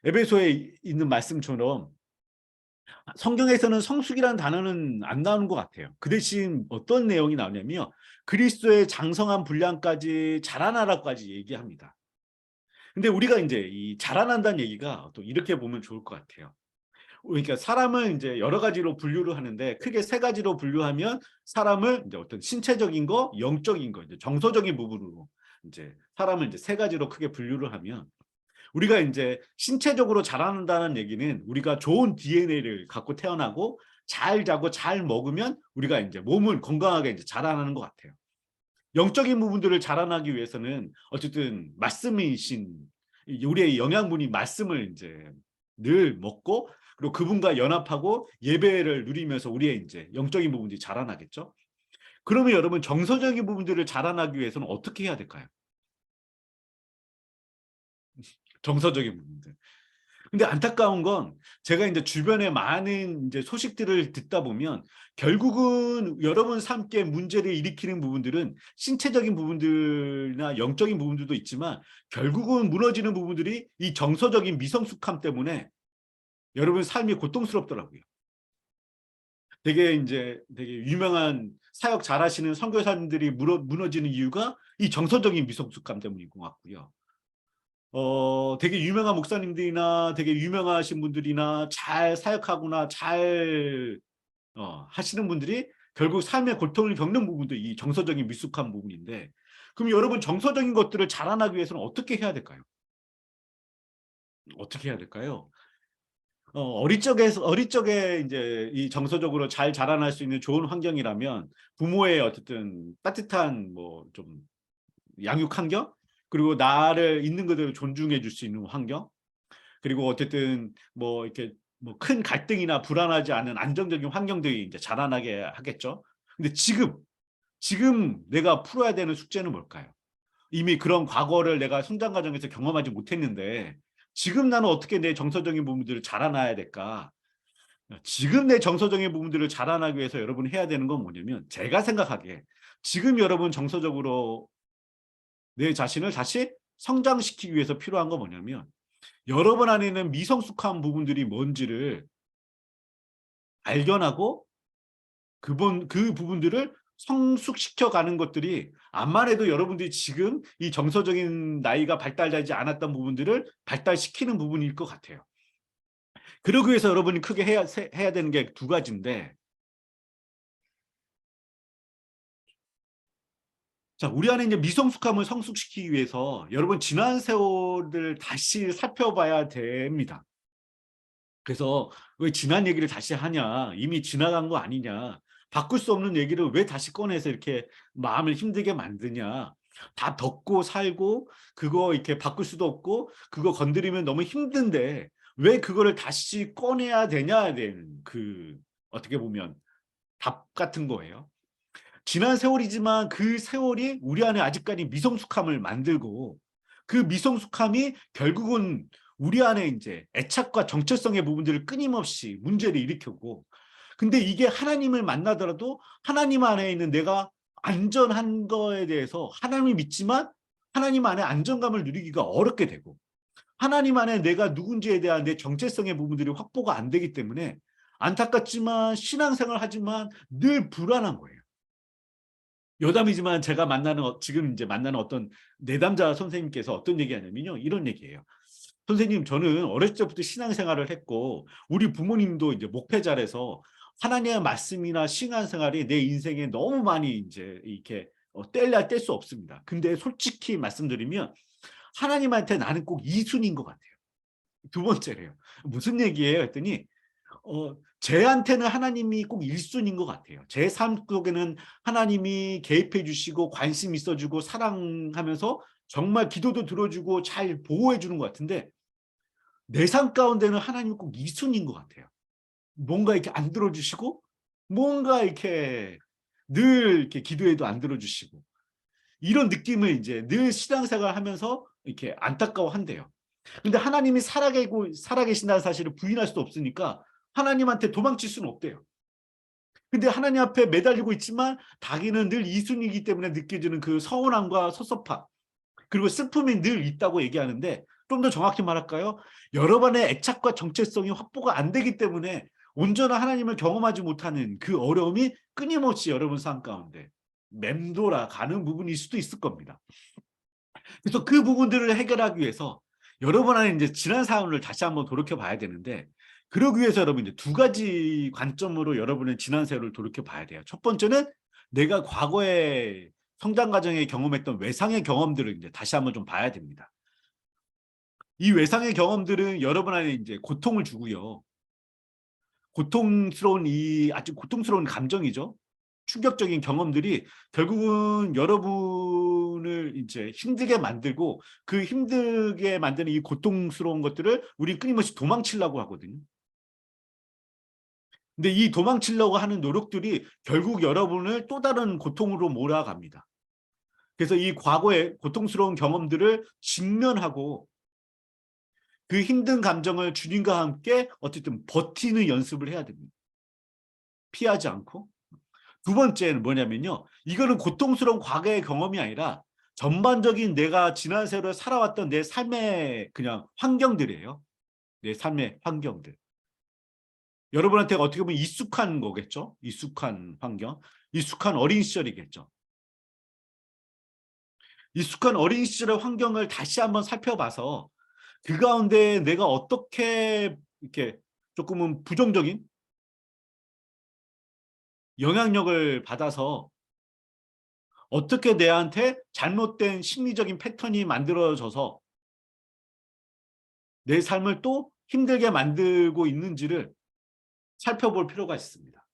에베소에 있는 말씀처럼 성경에서는 성숙이라는 단어는 안 나오는 것 같아요. 그 대신 어떤 내용이 나오냐면 그리스도의 장성한 분량까지 자라나라까지 얘기합니다. 근데 우리가 이제 이 자라난다는 얘기가 또 이렇게 보면 좋을 것 같아요. 그러니까 사람은 이제 여러 가지로 분류를 하는데 크게 세 가지로 분류하면 사람을 이제 어떤 신체적인 거, 영적인 거, 이제 정서적인 부분으로 이제 사람을 이제 세 가지로 크게 분류를 하면, 우리가 이제 신체적으로 자라난다는 얘기는 우리가 좋은 DNA를 갖고 태어나고 잘 자고 잘 먹으면 우리가 이제 몸을 건강하게 이제 자라나는 것 같아요. 영적인 부분들을 자라나기 위해서는 어쨌든 말씀이신 우리의 영양분이 말씀을 이제 늘 먹고, 그리고 그분과 연합하고 예배를 누리면서 우리의 이제 영적인 부분들이 자라나겠죠. 그러면 여러분 정서적인 부분들을 자라나기 위해서는 어떻게 해야 될까요? 정서적인 부분들. 근데 안타까운 건 제가 이제 주변에 많은 이제 소식들을 듣다 보면 결국은 여러분 삶께 문제를 일으키는 부분들은 신체적인 부분들이나 영적인 부분들도 있지만 결국은 무너지는 부분들이 이 정서적인 미성숙함 때문에 여러분 삶이 고통스럽더라고요. 되게 유명한 사역 잘하시는 선교사님들이 무너지는 이유가 이 정서적인 미성숙함 때문인 것 같고요. 되게 유명한 목사님들이나 되게 유명하신 분들이나 잘 사역하거나 잘 하시는 분들이 결국 삶의 고통을 겪는 부분도 이 정서적인 미숙한 부분인데, 그럼 여러분 정서적인 것들을 자라나기 위해서는 어떻게 해야 될까요? 어떻게 해야 될까요? 어릴 적에 이제 이 정서적으로 잘 자라날 수 있는 좋은 환경이라면 부모의 어쨌든 따뜻한 뭐 좀 양육 환경, 그리고 나를 있는 그대로 존중해 줄 수 있는 환경, 그리고 어쨌든 뭐 이렇게 뭐 큰 갈등이나 불안하지 않은 안정적인 환경들이 이제 자라나게 하겠죠. 근데 지금 내가 풀어야 되는 숙제는 뭘까요? 이미 그런 과거를 내가 성장 과정에서 경험하지 못했는데 지금 나는 어떻게 내 정서적인 부분들을 자라나야 될까? 지금 내 정서적인 부분들을 자라나기 위해서 여러분이 해야 되는 건 뭐냐면, 제가 생각하기에 지금 여러분 정서적으로 내 자신을 다시 성장시키기 위해서 필요한 건 뭐냐면, 여러분 안에 있는 미성숙한 부분들이 뭔지를 발견하고 그 부분들을 성숙시켜 가는 것들이, 암만 해도 여러분들이 지금 이 정서적인 나이가 발달되지 않았던 부분들을 발달시키는 부분일 것 같아요. 그러기 위해서 여러분이 크게 해야 되는 게 두 가지인데, 자, 우리 안에 이제 미성숙함을 성숙시키기 위해서 여러분 지난 세월을 다시 살펴봐야 됩니다. 그래서 왜 지난 얘기를 다시 하냐? 이미 지나간 거 아니냐? 바꿀 수 없는 얘기를 왜 다시 꺼내서 이렇게 마음을 힘들게 만드냐? 다 덮고 살고 그거 이렇게 바꿀 수도 없고 그거 건드리면 너무 힘든데 왜 그거를 다시 꺼내야 되냐? 된 그 어떻게 보면 답 같은 거예요. 지난 세월이지만 그 세월이 우리 안에 아직까지 미성숙함을 만들고, 그 미성숙함이 결국은 우리 안에 이제 애착과 정체성의 부분들을 끊임없이 문제를 일으켰고, 근데 이게 하나님을 만나더라도 하나님 안에 있는 내가 안전한 거에 대해서 하나님을 믿지만 하나님 안에 안정감을 누리기가 어렵게 되고, 하나님 안에 내가 누군지에 대한 내 정체성의 부분들이 확보가 안 되기 때문에 안타깝지만 신앙생활 하지만 늘 불안한 거예요. 여담이지만 제가 지금 이제 만나는 어떤 내담자 선생님께서 어떤 얘기하냐면요, 이런 얘기예요. 선생님, 저는 어렸을 때부터 신앙생활을 했고 우리 부모님도 이제 목회자라서 하나님의 말씀이나 신앙생활이 내 인생에 너무 많이 이제 이렇게 뗄래야 뗄 수 없습니다. 근데 솔직히 말씀드리면 하나님한테 나는 꼭 2순위인 것 같아요. 두 번째래요. 무슨 얘기예요? 했더니 쟤한테는 하나님이 꼭 1순위인 것 같아요. 제 삶 속에는 하나님이 개입해 주시고 관심 있어주고 사랑하면서 정말 기도도 들어주고 잘 보호해 주는 것 같은데 내 삶 가운데는 하나님이 꼭 2순위인 것 같아요. 뭔가 이렇게 안 들어주시고 뭔가 이렇게 늘 이렇게 기도해도 안 들어주시고 이런 느낌을 이제 늘 신앙생활 하면서 이렇게 안타까워한대요. 근데 하나님이 살아계신다는 사실을 부인할 수도 없으니까 하나님한테 도망칠 수는 없대요. 근데 하나님 앞에 매달리고 있지만 자기는 늘 이순이기 때문에 느껴지는 그 서운함과 섭섭함 그리고 슬픔이 늘 있다고 얘기하는데 좀 더 정확히 말할까요? 여러분의 애착과 정체성이 확보가 안 되기 때문에 온전한 하나님을 경험하지 못하는 그 어려움이 끊임없이 여러분 삶 가운데 맴돌아 가는 부분일 수도 있을 겁니다. 그래서 그 부분들을 해결하기 위해서 여러분 안에 이제 지난 사연을 다시 한번 돌이켜 봐야 되는데 그러기 위해서 여러분 이제 두 가지 관점으로 여러분의 지난 세월을 돌이켜 봐야 돼요. 첫 번째는 내가 과거에 성장 과정에 경험했던 외상의 경험들을 이제 다시 한번 좀 봐야 됩니다. 이 외상의 경험들은 여러분 안에 이제 고통을 주고요. 아주 고통스러운 감정이죠. 충격적인 경험들이 결국은 여러분을 이제 힘들게 만들고 그 힘들게 만드는 이 고통스러운 것들을 우리 끊임없이 도망치려고 하거든요. 근데 이 도망치려고 하는 노력들이 결국 여러분을 또 다른 고통으로 몰아갑니다. 그래서 이 과거의 고통스러운 경험들을 직면하고 그 힘든 감정을 주님과 함께 어쨌든 버티는 연습을 해야 됩니다. 피하지 않고. 두 번째는 뭐냐면요. 이거는 고통스러운 과거의 경험이 아니라 전반적인 내가 지난 세월에 살아왔던 내 삶의 그냥 환경들이에요. 내 삶의 환경들. 여러분한테 어떻게 보면 익숙한 거겠죠. 익숙한 환경. 익숙한 어린 시절이겠죠. 익숙한 어린 시절의 환경을 다시 한번 살펴봐서 그 가운데 내가 어떻게 이렇게 조금은 부정적인 영향력을 받아서 어떻게 내한테 잘못된 심리적인 패턴이 만들어져서 내 삶을 또 힘들게 만들고 있는지를 살펴볼 필요가 있습니다.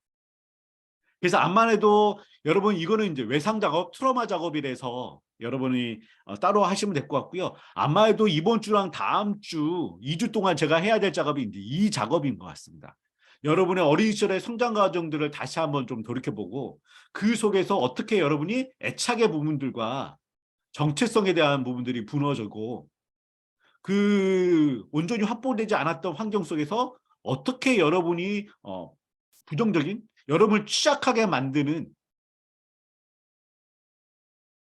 그래서 암만 해도 여러분 이거는 이제 외상 작업, 트라우마 작업이라서 여러분이 따로 하시면 될 것 같고요. 암만 해도 이번 주랑 다음 주 2주 동안 제가 해야 될 작업이 이제 이 작업인 것 같습니다. 여러분의 어린 시절의 성장 과정들을 다시 한번 좀 돌이켜보고 그 속에서 어떻게 여러분이 애착의 부분들과 정체성에 대한 부분들이 무너지고 그 온전히 확보되지 않았던 환경 속에서 어떻게 여러분이 부정적인 여러분을 취약하게 만드는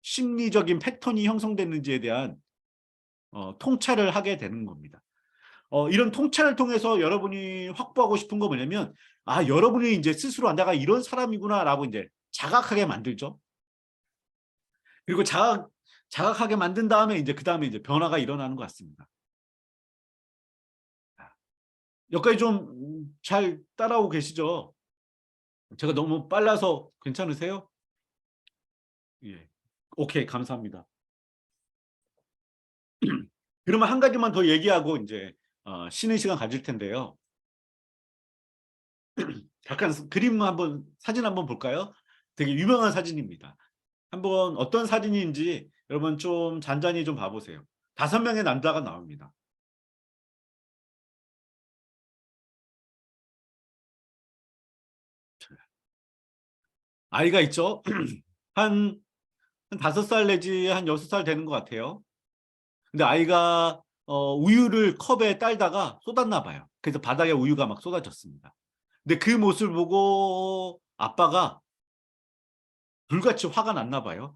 심리적인 패턴이 형성됐는지에 대한 통찰을 하게 되는 겁니다. 이런 통찰을 통해서 여러분이 확보하고 싶은 거 뭐냐면 여러분이 이제 스스로 내가 이런 사람이구나라고 이제 자각하게 만들죠. 그리고 자각하게 만든 다음에 이제 그 다음에 이제 변화가 일어나는 것 같습니다. 여기까지 좀 잘 따라오고 계시죠? 제가 너무 빨라서 괜찮으세요? 예. 오케이, 감사합니다. 그러면 한 가지만 더 얘기하고 이제 쉬는 시간 가질 텐데요. 잠깐 사진 한번 볼까요? 되게 유명한 사진입니다. 한번 어떤 사진인지 여러분 좀 잔잔히 좀 봐보세요. 5명의 남자가 나옵니다. 아이가 있죠? 한 5살 내지 한 6살 되는 것 같아요. 근데 아이가 우유를 컵에 딸다가 쏟았나 봐요. 그래서 바닥에 우유가 막 쏟아졌습니다. 근데 그 모습을 보고 아빠가 불같이 화가 났나 봐요.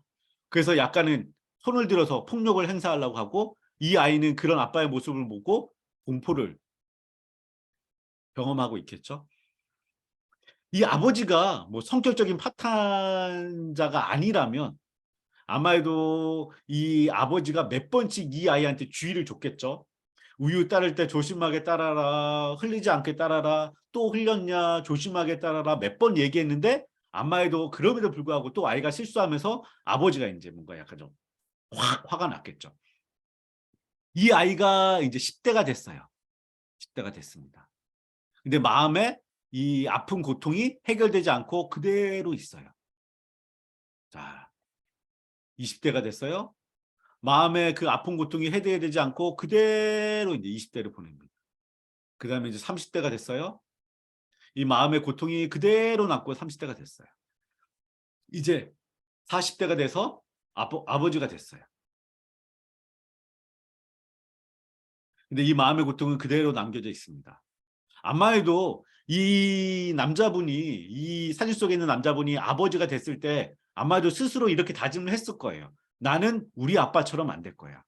그래서 약간은 손을 들어서 폭력을 행사하려고 하고 이 아이는 그런 아빠의 모습을 보고 공포를 경험하고 있겠죠. 이 아버지가 뭐 성격적인 파탄자가 아니라면 아마도 이 아버지가 몇 번씩 이 아이한테 주의를 줬겠죠. 우유 따를 때 조심하게 따라라. 흘리지 않게 따라라. 또 흘렸냐. 조심하게 따라라. 몇 번 얘기했는데 아마도 그럼에도 불구하고 또 아이가 실수하면서 아버지가 이제 뭔가 약간 좀 화가 났겠죠. 이 아이가 이제 10대가 됐어요. 10대가 됐습니다. 근데 마음에 이 아픈 고통이 해결되지 않고 그대로 있어요. 자, 20대가 됐어요. 마음에 그 아픈 고통이 해결되지 않고 그대로 이제 20대를 보냅니다. 그 다음에 이제 30대가 됐어요. 이 마음의 고통이 그대로 남고 30대가 됐어요. 이제 40대가 돼서 아버지가 됐어요. 근데 이 마음의 고통은 그대로 남겨져 있습니다. 아마도 이 남자분이, 이 사진 속에 있는 남자분이 아버지가 됐을 때 아마도 스스로 이렇게 다짐을 했을 거예요. 나는 우리 아빠처럼 안 될 거야.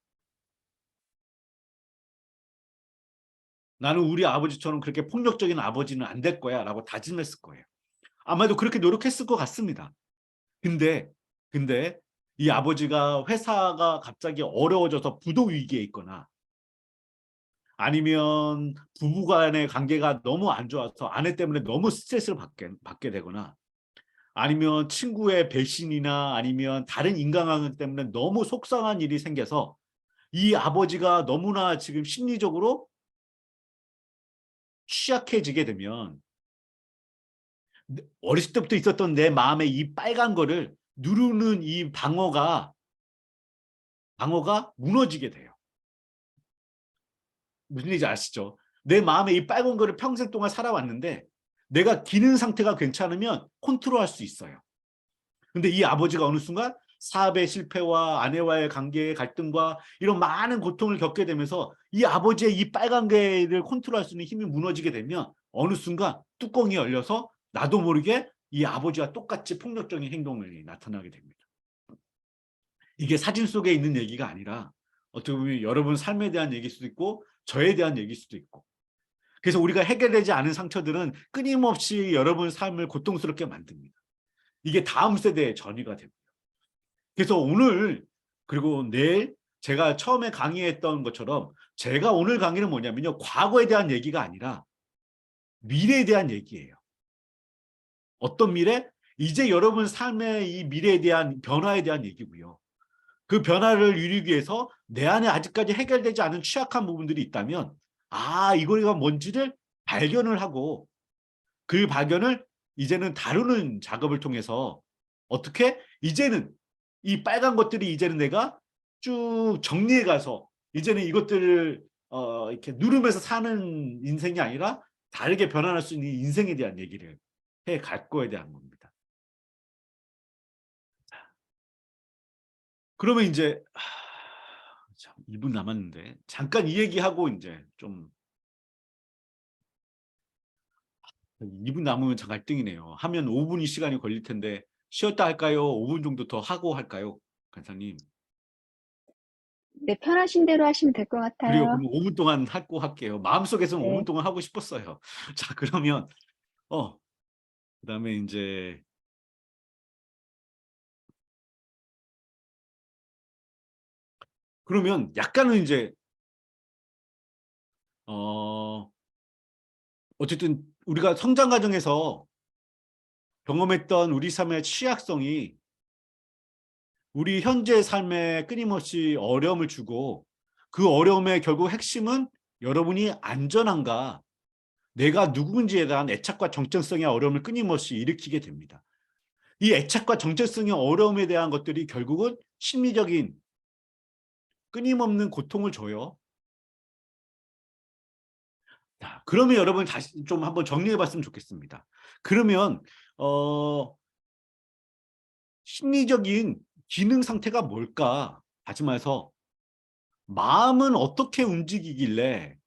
나는 우리 아버지처럼 그렇게 폭력적인 아버지는 안 될 거야 라고 다짐했을 거예요. 아마도 그렇게 노력했을 것 같습니다. 근데 이 아버지가 회사가 갑자기 어려워져서 부도 위기에 있거나 아니면 부부간의 관계가 너무 안 좋아서 아내 때문에 너무 스트레스를 받게 되거나 아니면 친구의 배신이나 아니면 다른 인간관계 때문에 너무 속상한 일이 생겨서 이 아버지가 너무나 지금 심리적으로 취약해지게 되면 어렸을 때부터 있었던 내 마음에 이 빨간 거를 누르는 이 방어가 무너지게 돼요. 무슨 얘기인지 아시죠? 내 마음에 이 빨간 거를 평생 동안 살아왔는데 내가 기능 상태가 괜찮으면 컨트롤할 수 있어요. 근데 이 아버지가 어느 순간 사업의 실패와 아내와의 관계의 갈등과 이런 많은 고통을 겪게 되면서 이 아버지의 이 빨간 개를 컨트롤할 수 있는 힘이 무너지게 되면 어느 순간 뚜껑이 열려서 나도 모르게 이 아버지와 똑같이 폭력적인 행동을 나타나게 됩니다. 이게 사진 속에 있는 얘기가 아니라 어떻게 보면 여러분 삶에 대한 얘기일 수도 있고 저에 대한 얘기일 수도 있고 그래서 우리가 해결되지 않은 상처들은 끊임없이 여러분 삶을 고통스럽게 만듭니다. 이게 다음 세대의 전이가 됩니다. 그래서 오늘 그리고 내일 제가 처음에 강의했던 것처럼 제가 오늘 강의는 뭐냐면요. 과거에 대한 얘기가 아니라 미래에 대한 얘기예요. 어떤 미래? 이제 여러분 삶의 이 미래에 대한 변화에 대한 얘기고요. 그 변화를 이루기 위해서 내 안에 아직까지 해결되지 않은 취약한 부분들이 있다면 이거가 뭔지를 발견을 하고 그 발견을 이제는 다루는 작업을 통해서 어떻게 이제는 이 빨간 것들이 이제는 내가 쭉 정리해 가서 이제는 이것들을 이렇게 누르면서 사는 인생이 아니라 다르게 변화할 수 있는 인생에 대한 얘기를 해 갈 거에 대한 겁니다. 그러면 이제 2분 남았는데 잠깐 이 얘기하고 이제 좀 2분 남으면 참 갈등이네요. 하면 5분이 시간이 걸릴 텐데 쉬었다 할까요? 5분 정도 더 하고 할까요? 간사님.
네, 편하신 대로 하시면 될 것
그래요.
같아요.
그럼 5분 동안 하고 할게요. 마음속에서는 5분
네.
동안 하고 싶었어요. 자, 그러면 그다음에 이제 그러면 약간은 이제 어쨌든 우리가 성장 과정에서 경험했던 우리 삶의 취약성이 우리 현재 삶에 끊임없이 어려움을 주고 그 어려움의 결국 핵심은 여러분이 안전한가 내가 누군지에 대한 애착과 정체성의 어려움을 끊임없이 일으키게 됩니다. 이 애착과 정체성의 어려움에 대한 것들이 결국은 심리적인 끊임없는 고통을 줘요. 자, 그러면 여러분 다시 좀 한번 정리해 봤으면 좋겠습니다. 그러면 심리적인 기능 상태가 뭘까? 다시 말해서 마음은 어떻게 움직이길래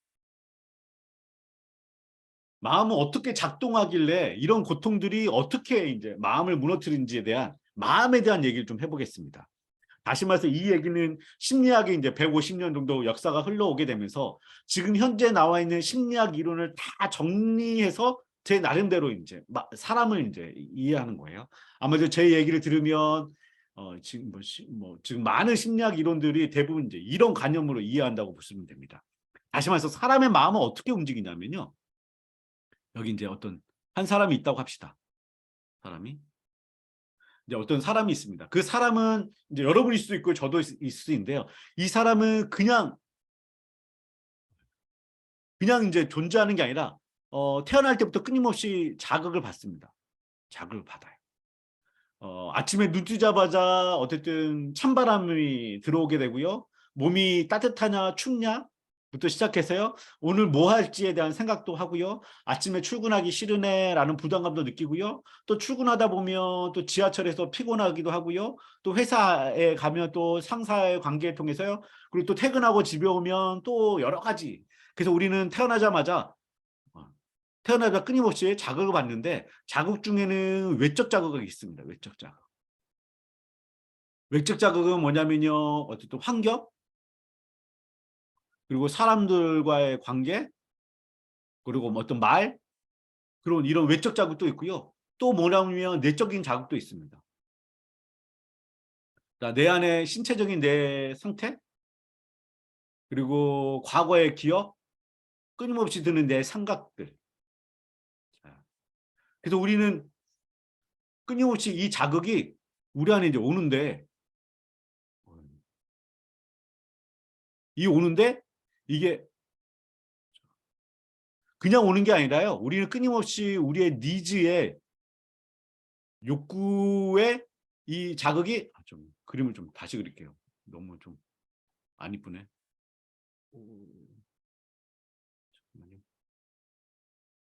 마음은 어떻게 작동하길래 이런 고통들이 어떻게 이제 마음을 무너뜨리는지에 대한 마음에 대한 얘기를 좀 해보겠습니다. 다시 말해서 이 얘기는 심리학이 이제 150년 정도 역사가 흘러오게 되면서 지금 현재 나와 있는 심리학 이론을 다 정리해서 제 나름대로 이제 사람을 이제 이해하는 거예요. 아마도 제 얘기를 들으면 지금 많은 심리학 이론들이 대부분 이제 이런 관념으로 이해한다고 보시면 됩니다. 다시 말해서 사람의 마음은 어떻게 움직이냐면요. 여기 이제 어떤 한 사람이 있다고 합시다. 사람이 이제 어떤 사람이 있습니다. 그 사람은 이제 여러분일 수도 있고 저도 있을 수 있는데요. 이 사람은 그냥 그냥 이제 존재하는 게 아니라 태어날 때부터 끊임없이 자극을 받습니다. 자극을 받아요. 아침에 눈 뜨자마자 어쨌든 찬바람이 들어오게 되고요. 몸이 따뜻하냐 춥냐 부터 시작해서요. 오늘 뭐 할지에 대한 생각도 하고요. 아침에 출근하기 싫으네라는 부담감도 느끼고요. 또 출근하다 보면 또 지하철에서 피곤하기도 하고요. 또 회사에 가면 또 상사의 관계를 통해서요. 그리고 또 퇴근하고 집에 오면 또 여러 가지. 그래서 우리는 태어나자 끊임없이 자극을 받는데 자극 중에는 외적 자극이 있습니다. 외적 자극. 외적 자극은 뭐냐면요. 어쨌든 환경, 그리고 사람들과의 관계, 그리고 뭐 어떤 말, 그리고 이런 외적 자극도 있고요. 또 뭐냐면 내적인 자극도 있습니다. 그러니까 내 안에 신체적인 내 상태, 그리고 과거의 기억, 끊임없이 드는 내 생각들. 그래서 우리는 끊임없이 이 자극이 우리 안에 이제 오는데 이게 그냥 오는 게 아니라요. 우리는 끊임없이 우리의 니즈에 욕구에 이 자극이 좀 그림을 좀 다시 그릴게요. 너무 좀 안 이쁘네. 잠깐만요.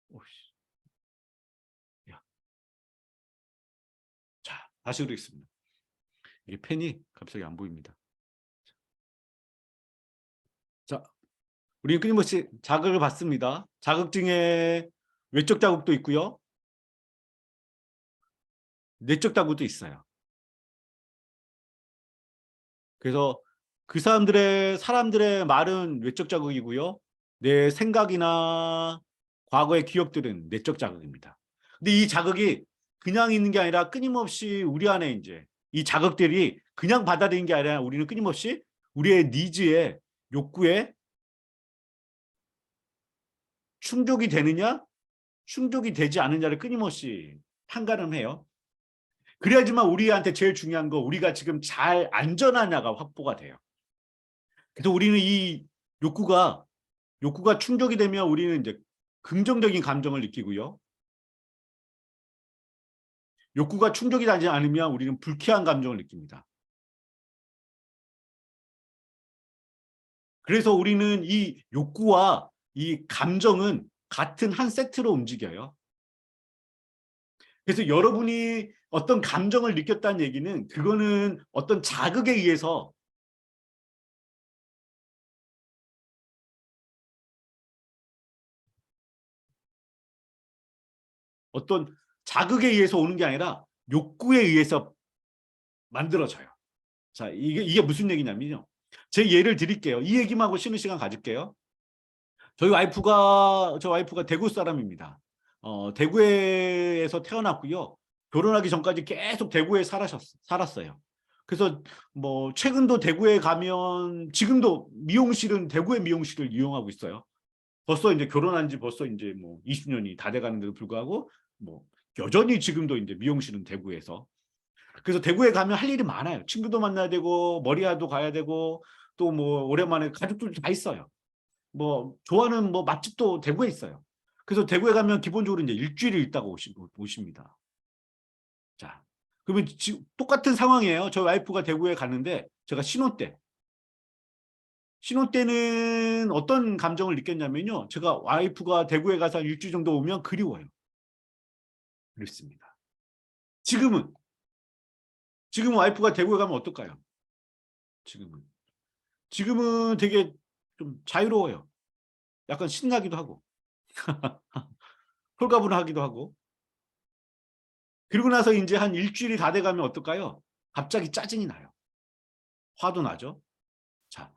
오씨. 야. 자, 다시 그리겠습니다. 이게 펜이 갑자기 안 보입니다. 자, 우리는 끊임없이 자극을 받습니다. 자극 중에 외적 자극도 있고요. 내적 자극도 있어요. 그래서 그 사람들의 말은 외적 자극이고요. 내 생각이나 과거의 기억들은 내적 자극입니다. 근데 이 자극이 그냥 있는 게 아니라 끊임없이 우리 안에 이제 이 자극들이 그냥 받아들이는 게 아니라 우리는 끊임없이 우리의 니즈에 욕구에 충족이 되느냐, 충족이 되지 않느냐를 끊임없이 판가름 해요. 그래야지만 우리한테 제일 중요한 거 우리가 지금 잘 안전하냐가 확보가 돼요. 그래서 우리는 이 욕구가 충족이 되면 우리는 이제 긍정적인 감정을 느끼고요. 욕구가 충족이 되지 않으면 우리는 불쾌한 감정을 느낍니다. 그래서 우리는 이 욕구와 이 감정은 같은 한 세트로 움직여요. 그래서 여러분이 어떤 감정을 느꼈다는 얘기는 그거는 어떤 자극에 의해서 어떤 자극에 의해서 오는 게 아니라 욕구에 의해서 만들어져요. 자, 이게 무슨 얘기냐면요. 제 예를 드릴게요. 이 얘기만 하고 쉬는 시간 가질게요. 저희 와이프가 대구 사람입니다. 대구에서 태어났고요. 결혼하기 전까지 계속 대구에 살았어요. 그래서 뭐 최근도 대구에 가면 지금도 미용실은 대구의 미용실을 이용하고 있어요. 벌써 이제 결혼한 지 벌써 이제 뭐 20년이 다 돼가는데도 불구하고 뭐 여전히 지금도 이제 미용실은 대구에서. 그래서 대구에 가면 할 일이 많아요. 친구도 만나야 되고 머리하러 가야 되고 또 뭐 오랜만에 가족들도 다 있어요. 뭐 좋아하는 뭐 맛집도 대구에 있어요. 그래서 대구에 가면 기본적으로 이제 일주일을 있다가 오십니다. 자, 그러면 지금 똑같은 상황이에요. 저희 와이프가 대구에 갔는데 제가 신혼 때는 어떤 감정을 느꼈냐면요. 제가 와이프가 대구에 가서 일주일 정도 오면 그리워요. 그렇습니다. 지금은 와이프가 대구에 가면 어떨까요? 지금은 되게 좀 자유로워요. 약간 신나기도 하고 홀가분하기도 하고. 그리고 나서 이제 한 일주일이 다 돼가면 어떨까요? 갑자기 짜증이 나요. 화도 나죠. 자,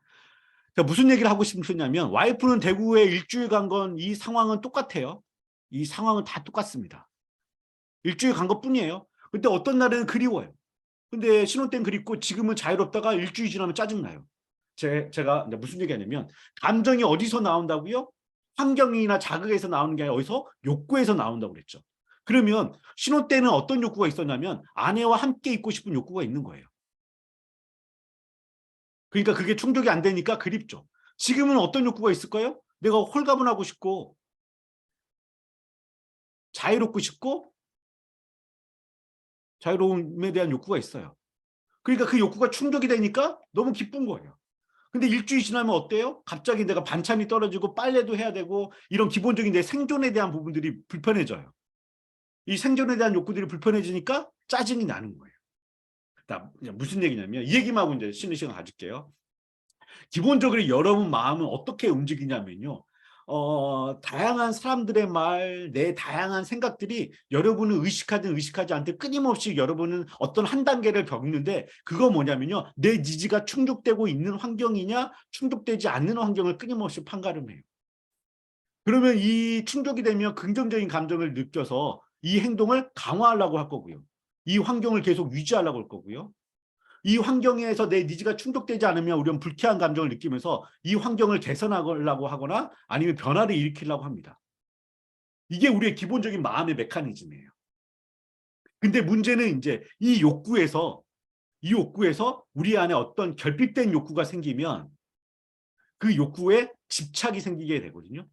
그러니까 무슨 얘기를 하고 싶으냐면 와이프는 대구에 일주일 간 건 이 상황은 똑같아요. 이 상황은 다 똑같습니다. 일주일 간 것뿐이에요. 근데 어떤 날에는 그리워요. 근데 신혼 때는 그립고 지금은 자유롭다가 일주일 지나면 짜증나요. 제가 무슨 얘기하냐면 감정이 어디서 나온다고요? 환경이나 자극에서 나오는 게 아니라 어디서? 욕구에서 나온다고 그랬죠. 그러면 신혼 때는 어떤 욕구가 있었냐면 아내와 함께 있고 싶은 욕구가 있는 거예요. 그러니까 그게 충족이 안 되니까 그립죠. 지금은 어떤 욕구가 있을까요? 내가 홀가분하고 싶고 자유롭고 싶고 자유로움에 대한 욕구가 있어요. 그러니까 그 욕구가 충족이 되니까 너무 기쁜 거예요. 근데 일주일 지나면 어때요? 갑자기 내가 반찬이 떨어지고 빨래도 해야 되고 이런 기본적인 내 생존에 대한 부분들이 불편해져요. 이 생존에 대한 욕구들이 불편해지니까 짜증이 나는 거예요. 무슨 얘기냐면 이 얘기만 하고 이제 쉬는 시간 가질게요. 기본적으로 여러분 마음은 어떻게 움직이냐면요. 다양한 사람들의 말, 내 다양한 생각들이 여러분은 의식하든 의식하지 않든 끊임없이 여러분은 어떤 한 단계를 겪는데 그거 뭐냐면요. 내 니즈가 충족되고 있는 환경이냐 충족되지 않는 환경을 끊임없이 판가름해요. 그러면 이 충족이 되면 긍정적인 감정을 느껴서 이 행동을 강화하려고 할 거고요. 이 환경을 계속 유지하려고 할 거고요. 이 환경에서 내 니즈가 충족되지 않으면 우리는 불쾌한 감정을 느끼면서 이 환경을 개선하려고 하거나 아니면 변화를 일으키려고 합니다. 이게 우리의 기본적인 마음의 메커니즘이에요. 근데 문제는 이제 이 욕구에서 우리 안에 어떤 결핍된 욕구가 생기면 그 욕구에 집착이 생기게 되거든요.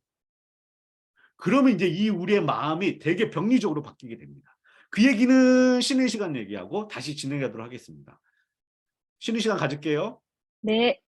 그러면 이제 이 우리의 마음이 되게 병리적으로 바뀌게 됩니다. 그 얘기는 쉬는 시간 얘기하고 다시 진행하도록 하겠습니다. 쉬는 시간 가질게요.
네.